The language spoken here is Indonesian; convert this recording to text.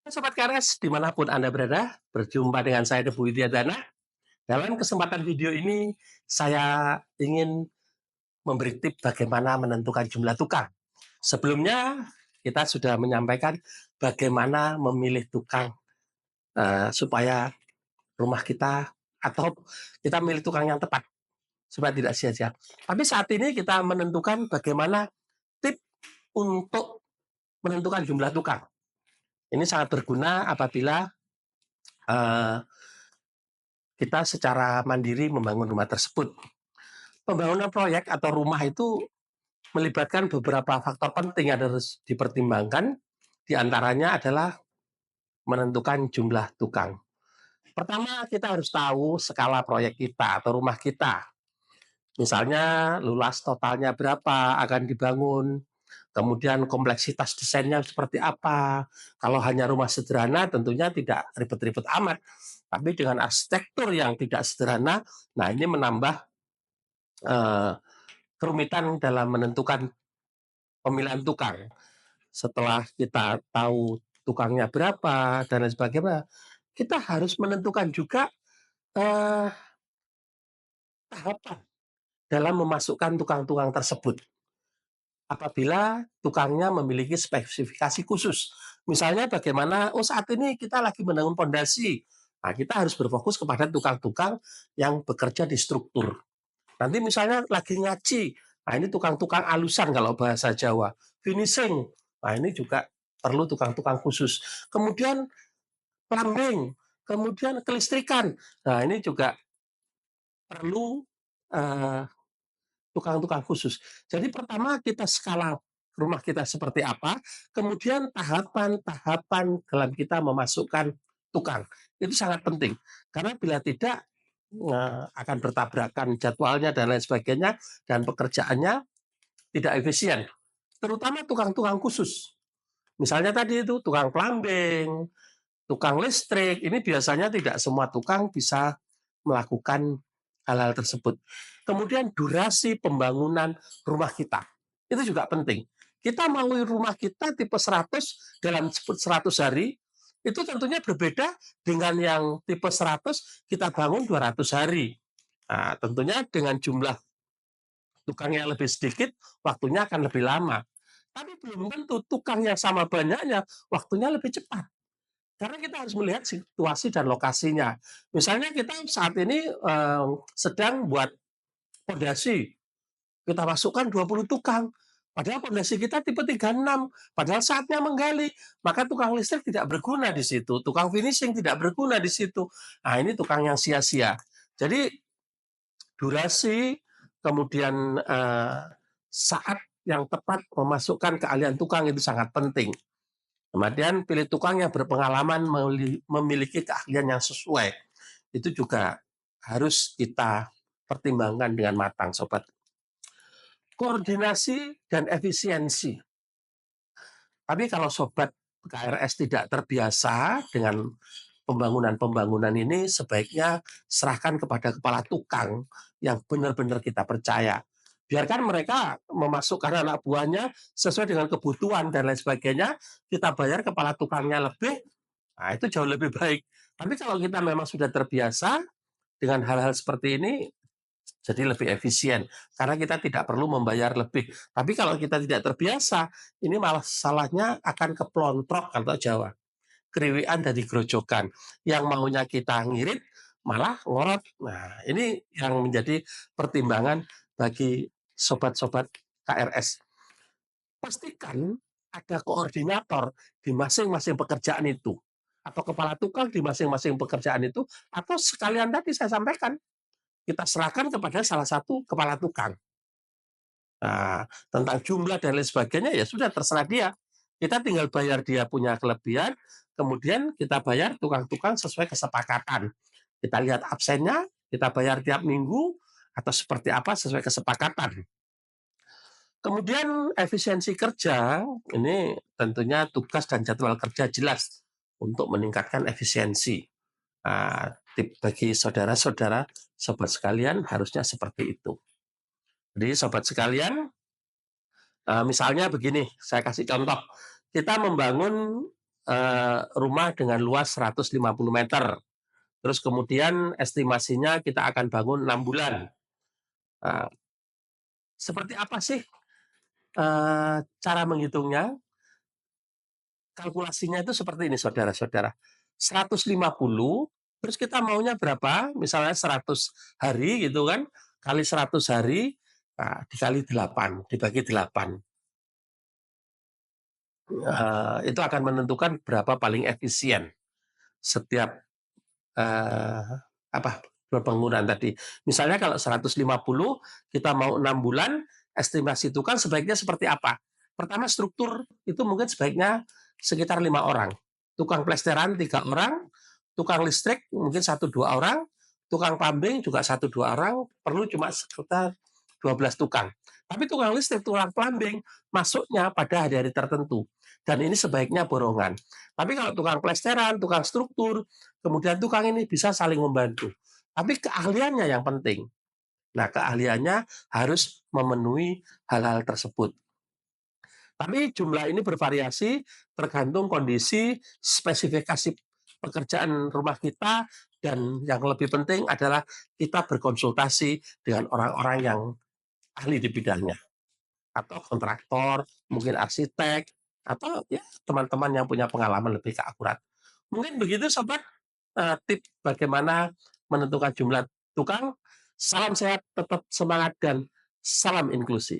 Sobat KRS, dimanapun Anda berada, berjumpa dengan saya Debu Widyadana. Dalam kesempatan video ini, saya ingin memberi tip bagaimana menentukan jumlah tukang. Sebelumnya, kita sudah menyampaikan bagaimana memilih tukang supaya rumah kita atau kita milih tukang yang tepat supaya tidak sia-sia. Tapi saat ini kita menentukan bagaimana tip untuk menentukan jumlah tukang. Ini sangat berguna apabila uh, kita secara mandiri membangun rumah tersebut. Pembangunan proyek atau rumah itu melibatkan beberapa faktor penting yang harus dipertimbangkan. Di antaranya adalah menentukan jumlah tukang. Pertama, kita harus tahu skala proyek kita atau rumah kita. Misalnya, luas totalnya berapa akan dibangun, kemudian kompleksitas desainnya seperti apa. Kalau hanya rumah sederhana, tentunya tidak ribet-ribet amat. Tapi dengan arsitektur yang tidak sederhana, nah ini menambah eh, kerumitan dalam menentukan pemilihan tukang. Setelah kita tahu tukangnya berapa dan lain sebagainya, kita harus menentukan juga eh, tahapan dalam memasukkan tukang-tukang tersebut. Apabila tukangnya memiliki spesifikasi khusus, misalnya bagaimana, oh saat ini kita lagi membangun fondasi, nah kita harus berfokus kepada tukang-tukang yang bekerja di struktur. Nanti misalnya lagi ngaci, nah ini tukang-tukang alusan kalau bahasa Jawa, finishing, nah ini juga perlu tukang-tukang khusus. Kemudian plumbing, kemudian kelistrikan, nah ini juga perlu uh, tukang-tukang khusus. Jadi pertama kita skala rumah kita seperti apa, kemudian tahapan-tahapan dalam kita memasukkan tukang. Itu sangat penting. Karena bila tidak akan bertabrakan jadwalnya dan lain sebagainya dan pekerjaannya tidak efisien. Terutama tukang-tukang khusus. Misalnya tadi itu tukang plumbing, tukang listrik, ini biasanya tidak semua tukang bisa melakukan hal-hal tersebut. Kemudian durasi pembangunan rumah kita. Itu juga penting. Kita mau rumah kita tipe 100 dalam 100 hari, itu tentunya berbeda dengan yang tipe 100 kita bangun 200 hari. Nah, tentunya dengan jumlah tukangnya lebih sedikit, waktunya akan lebih lama. Tapi belum tentu tukang yang sama banyaknya, waktunya lebih cepat. Karena kita harus melihat situasi dan lokasinya. Misalnya kita saat ini sedang buat fondasi, kita masukkan 20 tukang. Padahal fondasi kita tipe 36, padahal saatnya menggali, maka tukang listrik tidak berguna di situ, tukang finishing tidak berguna di situ. Nah, ini tukang yang sia-sia. Jadi durasi, kemudian saat yang tepat memasukkan keahlian tukang itu sangat penting. Kemudian pilih tukang yang berpengalaman memiliki keahlian yang sesuai. Itu juga harus kita pertimbangkan dengan matang, sobat. Koordinasi dan efisiensi. Tapi kalau sobat KRS tidak terbiasa dengan pembangunan-pembangunan ini, sebaiknya serahkan kepada kepala tukang yang benar-benar kita percaya. Biarkan mereka memasukkan anak buahnya sesuai dengan kebutuhan dan lain sebagainya, kita bayar kepala tukangnya lebih, nah itu jauh lebih baik. Tapi kalau kita memang sudah terbiasa dengan hal-hal seperti ini, jadi lebih efisien karena kita tidak perlu membayar lebih. Tapi kalau kita tidak terbiasa, ini malah salahnya akan keplontrok atau Jawa, kriwian dari grojokan. Yang maunya kita ngirit malah ngorot. Nah, ini yang menjadi pertimbangan bagi sobat-sobat KRS. Pastikan ada koordinator di masing-masing pekerjaan itu, atau kepala tukang di masing-masing pekerjaan itu, atau sekalian tadi saya sampaikan, kita serahkan kepada salah satu kepala tukang. Nah, tentang jumlah dan lain sebagainya ya sudah terserah dia. Kita tinggal bayar dia punya kelebihan, kemudian kita bayar tukang-tukang sesuai kesepakatan. Kita lihat absennya, kita bayar tiap minggu, atau seperti apa sesuai kesepakatan. Kemudian efisiensi kerja, ini tentunya tugas dan jadwal kerja jelas untuk meningkatkan efisiensi. Nah, tip bagi saudara-saudara, sobat sekalian harusnya seperti itu. Jadi sobat sekalian, misalnya begini, saya kasih contoh. Kita membangun rumah dengan luas 150 meter. Terus kemudian estimasinya kita akan bangun 6 bulan. Nah, seperti apa sih cara menghitungnya? Kalkulasinya itu seperti ini saudara-saudara. 150, terus kita maunya berapa? Misalnya 100 hari gitu kan, kali 100 hari, nah, dikali 8, dibagi 8. Itu akan menentukan berapa paling efisien setiap eh, apa pembangunan tadi. Misalnya kalau 150 kita mau 6 bulan, estimasi itu kan sebaiknya seperti apa? Pertama struktur itu mungkin sebaiknya sekitar 5 orang. Tukang plesteran 3 orang, tukang listrik mungkin 1-2 orang, tukang plumbing juga 1-2 orang, perlu cuma sekitar 12 tukang. Tapi tukang listrik, tukang plumbing masuknya pada hari-hari tertentu. Dan ini sebaiknya borongan. Tapi kalau tukang plesteran, tukang struktur, kemudian tukang ini bisa saling membantu. Tapi keahliannya yang penting. Nah, keahliannya harus memenuhi hal-hal tersebut. Tapi jumlah ini bervariasi tergantung kondisi, spesifikasi pekerjaan rumah kita, dan yang lebih penting adalah kita berkonsultasi dengan orang-orang yang ahli di bidangnya, atau kontraktor, mungkin arsitek, atau ya teman-teman yang punya pengalaman lebih akurat. Mungkin begitu sobat, tip bagaimana menentukan jumlah tukang. Salam sehat, tetap semangat, dan salam inklusi.